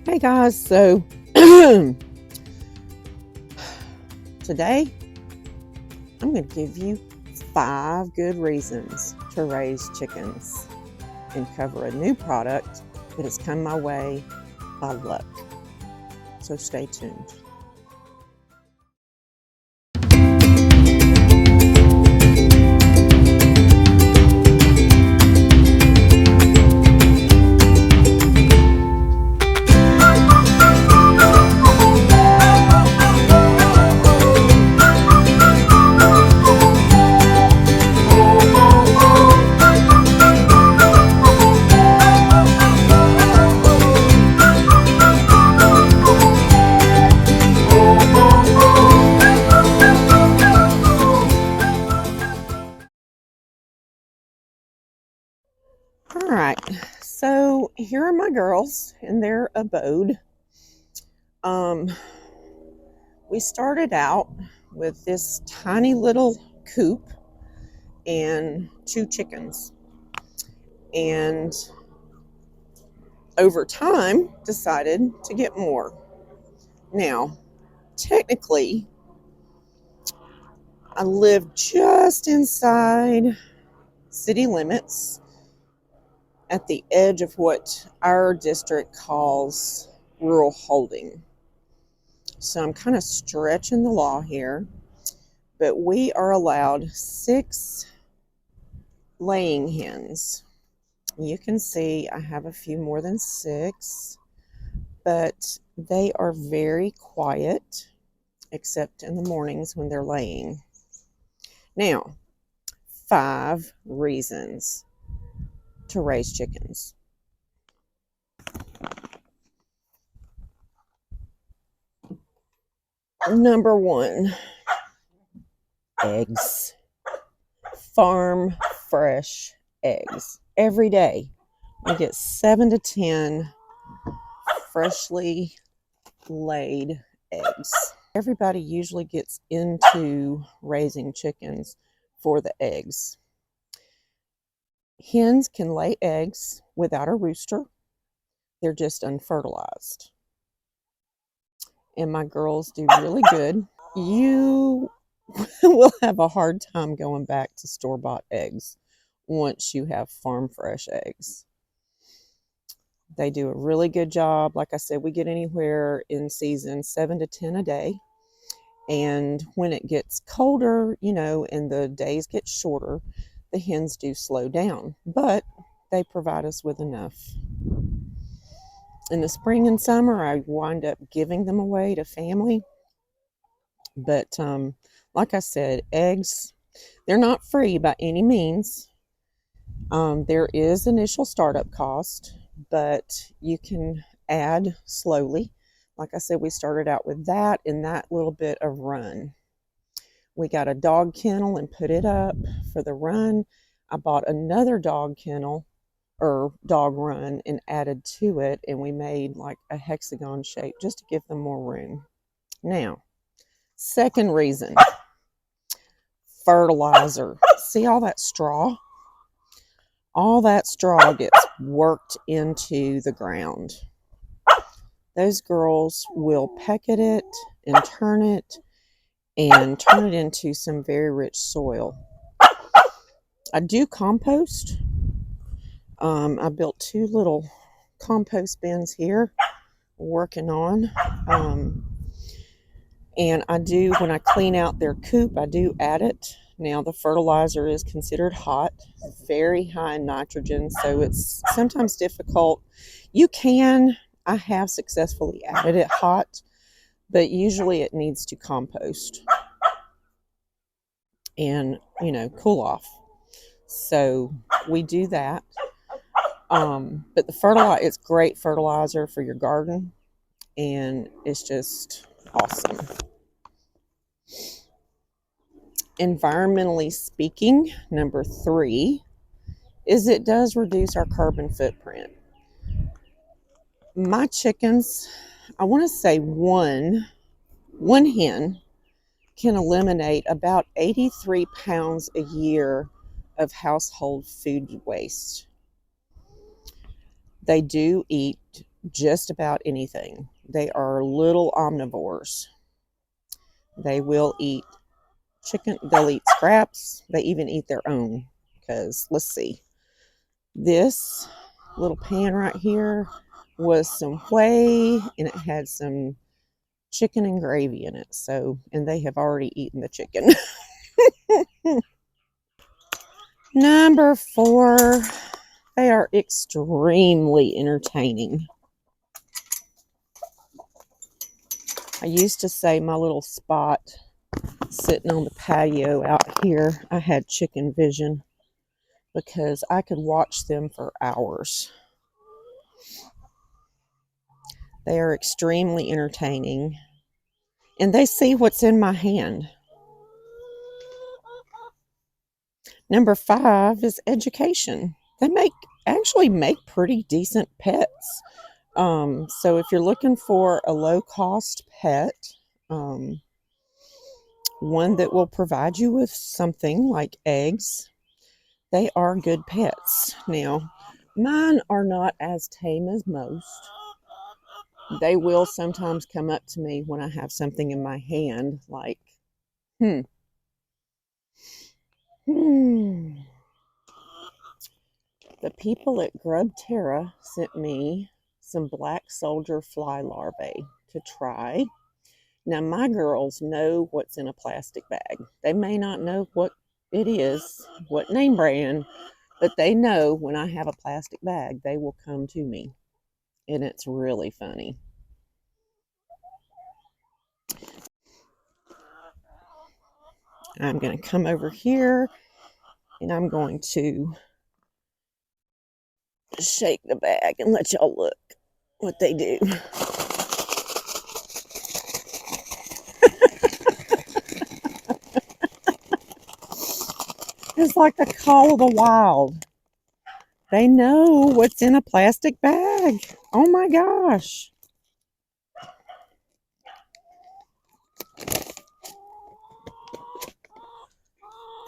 Hey guys, so today I'm going to give you 5 good reasons to raise chickens and cover a new product that has come my way by luck. So stay tuned. All right, so here are my girls in their abode. We started out with this tiny little coop and 2 chickens, and over time decided to get more. Now, technically, I live just inside city limits at the edge of what our district calls rural holding. So I'm kind of stretching the law here, but we are allowed 6 laying hens. You can see I have a few more than 6, but they are very quiet, except in the mornings when they're laying. Now, 5 reasons to raise chickens. Number 1, eggs. Farm fresh eggs. Every day we get 7 to 10 freshly laid eggs. Everybody usually gets into raising chickens for the eggs. Hens can lay eggs without a rooster. They're just unfertilized. And my girls do really good. You will have a hard time going back to store-bought eggs once you have farm fresh eggs. They do a really good job. Like I said, we get anywhere in season 7 to 10 a day. And when it gets colder, and the days get shorter, the hens do slow down, but they provide us with enough. In the spring and summer, I wind up giving them away to family. But like I said, eggs, they're not free by any means. There is initial startup cost, but you can add slowly. Like I said, we started out with that and that little bit of run. We got a dog kennel and put it up for the run. I bought another dog kennel or dog run and added to it, and we made like a hexagon shape just to give them more room. Now, second reason, fertilizer. See all that straw? All that straw gets worked into the ground. Those girls will peck at it and turn it into some very rich soil. I do compost. I built 2 little compost bins here, working on. And I do, when I clean out their coop, I do add it. Now, the fertilizer is considered hot, very high in nitrogen, so it's sometimes difficult. I have successfully added it hot, but usually it needs to compost and, cool off. So we do that. But the fertilizer, it's great fertilizer for your garden, and it's just awesome. Environmentally speaking, number 3 is it does reduce our carbon footprint. My chickens, I want to say one hen can eliminate about 83 pounds a year of household food waste. They do eat just about anything. They are little omnivores. They will eat chicken, they'll eat scraps, they even eat their own. Because, let's see, this little pan right here was some whey, and it had some chicken and gravy in it. So, and they have already eaten the chicken. Number 4, they are extremely entertaining. I used to say my little spot sitting on the patio out here, I had chicken vision because I could watch them for hours. They are extremely entertaining, and they see what's in my hand. Number 5 is education. They actually make pretty decent pets. So if you're looking for a low-cost pet, one that will provide you with something like eggs, they are good pets. Now, mine are not as tame as most. They will sometimes come up to me when I have something in my hand, like, The people at Grub Terra sent me some black soldier fly larvae to try. Now, my girls know what's in a plastic bag. They may not know what it is, what name brand, but they know when I have a plastic bag, they will come to me. And it's really funny. I'm going to come over here and I'm going to shake the bag and let y'all look what they do. It's like the call of the wild. They know what's in a plastic bag. Oh my gosh.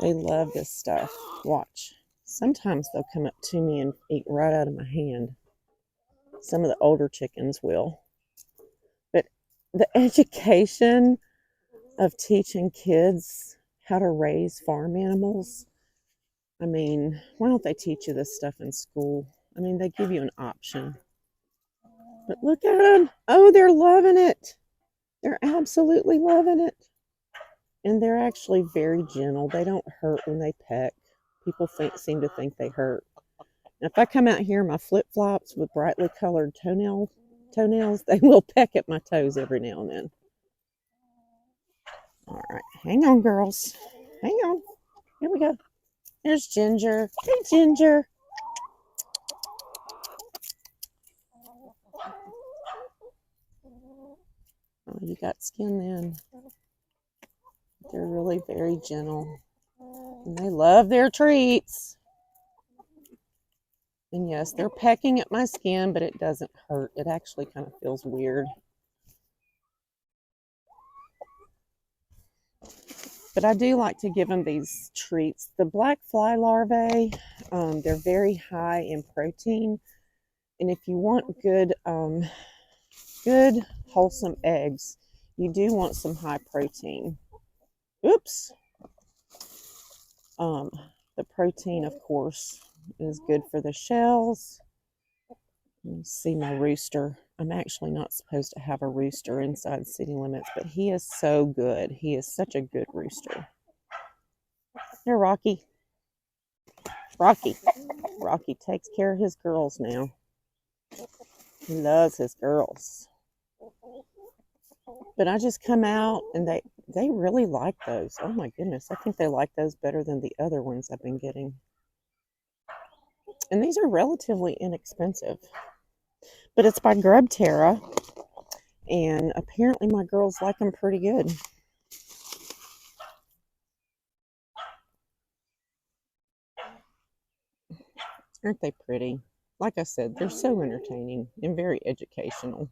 They love this stuff. Watch. Sometimes they'll come up to me and eat right out of my hand. Some of the older chickens will. But the education of teaching kids how to raise farm animals, I mean, why don't they teach you this stuff in school? I mean, they give you an option. But look at them. Oh, they're loving it. They're absolutely loving it. And they're actually very gentle. They don't hurt when they peck. People seem to think they hurt. Now, if I come out here in my flip-flops with brightly colored toenails, they will peck at my toes every now and then. All right, hang on, girls. Hang on. Here we go. Here's Ginger. Hey, Ginger. Oh, you got skin then. They're really very gentle. And they love their treats. And yes, they're pecking at my skin, but it doesn't hurt. It actually kind of feels weird. But I do like to give them these treats. The black fly larvae, they're very high in protein. And if you want good, wholesome eggs, you do want some high protein. Oops. The protein, of course, is good for the shells. You see my rooster. I'm actually not supposed to have a rooster inside city limits, but he is so good. He is such a good rooster. Here, Rocky. Rocky. Rocky takes care of his girls now. He loves his girls. But I just come out and they really like those. Oh my goodness. I think they like those better than the other ones I've been getting. And these are relatively inexpensive. But it's by Grub Terra. And apparently my girls like them pretty good. Aren't they pretty? Like I said, they're so entertaining and very educational.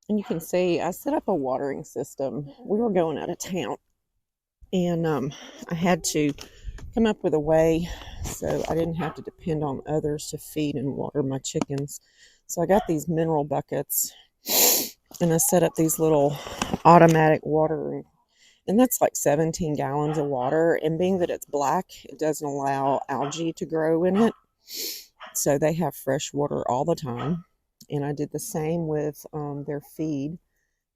And you can see I set up a watering system. We were going out of town And I had to come up with a way so I didn't have to depend on others to feed and water my chickens. So I got these mineral buckets, and I set up these little automatic water, and that's like 17 gallons of water. And being that it's black, it doesn't allow algae to grow in it. So they have fresh water all the time. And I did the same with their feed,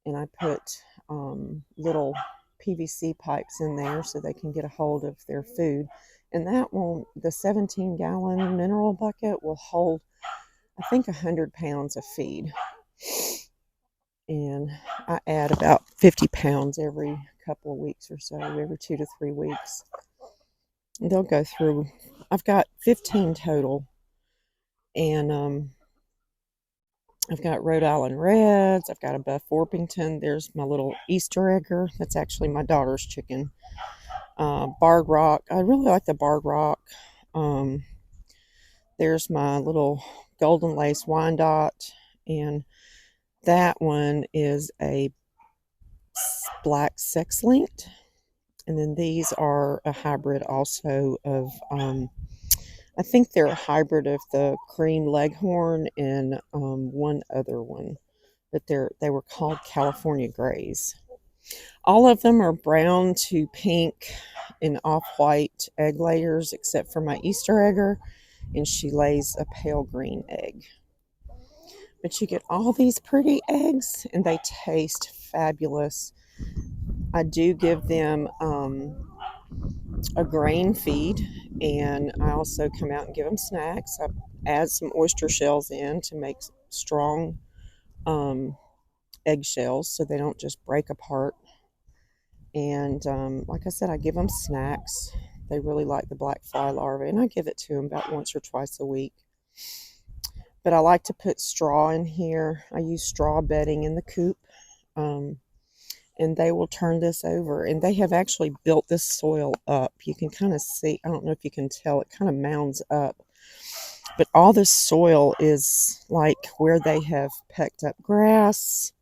and I put little PVC pipes in there so they can get a hold of their food. And that will, the 17-gallon mineral bucket will hold, I think, 100 pounds of feed. And I add about 50 pounds every couple of weeks or so, every 2 to 3 weeks. And they'll go through, I've got 15 total. And I've got Rhode Island Reds. I've got a Buff Orpington. There's my little Easter egger. That's actually my daughter's chicken. Barred Rock. I really like the Barred Rock. There's my little Golden Lace Wyandotte. And that one is a black sex linked. And then these are a hybrid also of, I think they're a hybrid of the Cream Leghorn and one other one. But they were called California Grays. All of them are brown to pink and off-white egg layers, except for my Easter egger, and she lays a pale green egg. But you get all these pretty eggs, and they taste fabulous. I do give them a grain feed, and I also come out and give them snacks. I add some oyster shells in to make strong eggshells so they don't just break apart. And like I said, I give them snacks. They really like the black fly larvae, and I give it to them about once or twice a week. But I like to put straw in here. I use straw bedding in the coop, and they will turn this over. And they have actually built this soil up. You can kind of see, I don't know if you can tell, it kind of mounds up. But all this soil is like where they have pecked up grass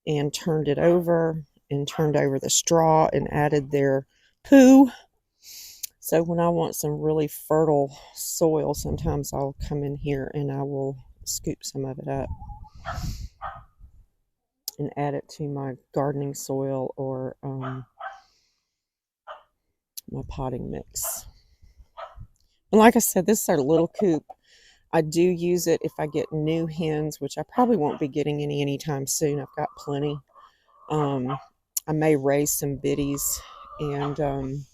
and turned it over, and turned over the straw and added their poo. So when I want some really fertile soil, sometimes I'll come in here and I will scoop some of it up and add it to my gardening soil or my potting mix. And like I said, this is our little coop. I do use it if I get new hens, which I probably won't be getting any anytime soon. I've got plenty. I may raise some biddies, and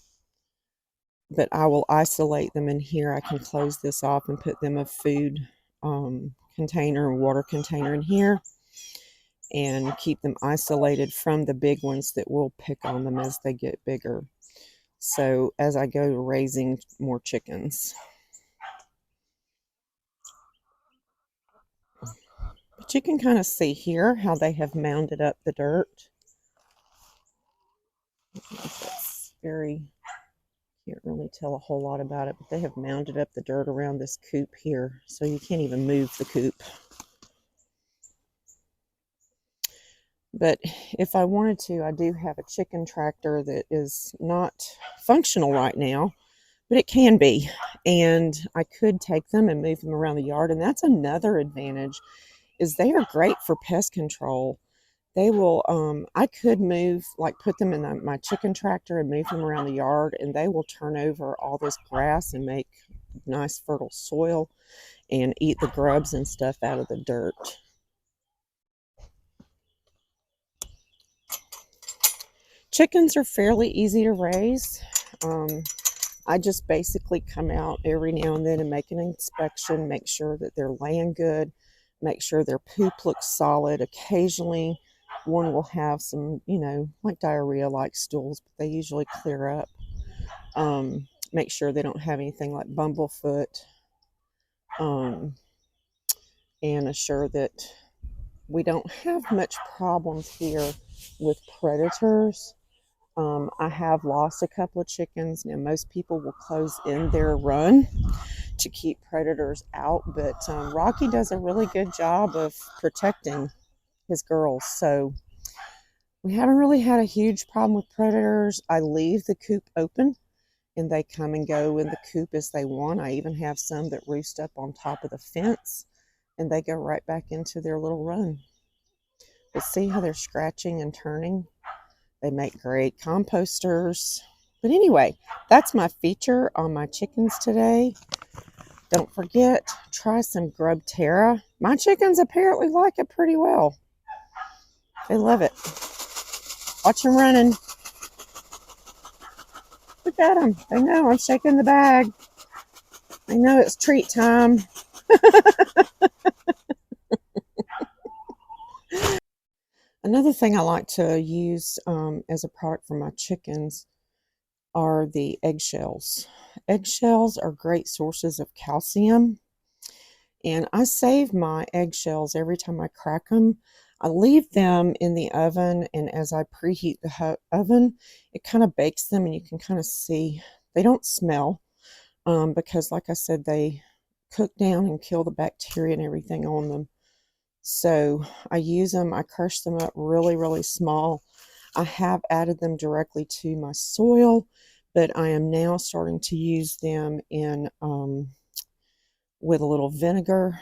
but I will isolate them in here. I can close this off and put them a food container and water container in here, and keep them isolated from the big ones that will pick on them as they get bigger. So as I go to raising more chickens. But you can kind of see here how they have mounded up the dirt. That's can't really tell a whole lot about it, but they have mounded up the dirt around this coop here, so you can't even move the coop. But if I wanted to, I do have a chicken tractor that is not functional right now, but it can be. And I could take them and move them around the yard, and that's another advantage, is they are great for pest control. They will, I could move, like put them in my chicken tractor and move them around the yard, and they will turn over all this grass and make nice fertile soil and eat the grubs and stuff out of the dirt. Chickens are fairly easy to raise. I just basically come out every now and then and make an inspection, make sure that they're laying good, make sure their poop looks solid. Occasionally, one will have some, like diarrhea-like stools, but they usually clear up. Make sure they don't have anything like bumblefoot, and assure that we don't have much problems here with predators. I have lost a couple of chickens. Now, most people will close in their run to keep predators out, but Rocky does a really good job of protecting his girls. So We haven't really had a huge problem with predators. I leave the coop open and they come and go in the coop as they want. I even have some that roost up on top of the fence and they go right back into their little run. But see how they're scratching and turning? They make great composters. But anyway, that's my feature on my chickens today. Don't forget, try some Grub Terra. My chickens apparently like it pretty well. They love it. Watch them running. Look at them. They know I'm shaking the bag. They know it's treat time. Another thing I like to use as a product for my chickens are the eggshells. Eggshells are great sources of calcium. And I save my eggshells every time I crack them. I leave them in the oven, and as I preheat the oven, it kind of bakes them, and you can kind of see they don't smell because, like I said, they cook down and kill the bacteria and everything on them. So I use them, I crush them up really, really small. I have added them directly to my soil, but I am now starting to use them in with a little vinegar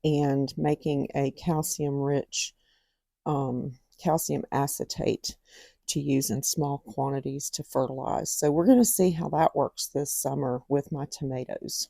and making a calcium-rich calcium acetate to use in small quantities to fertilize. So we're going to see how that works this summer with my tomatoes.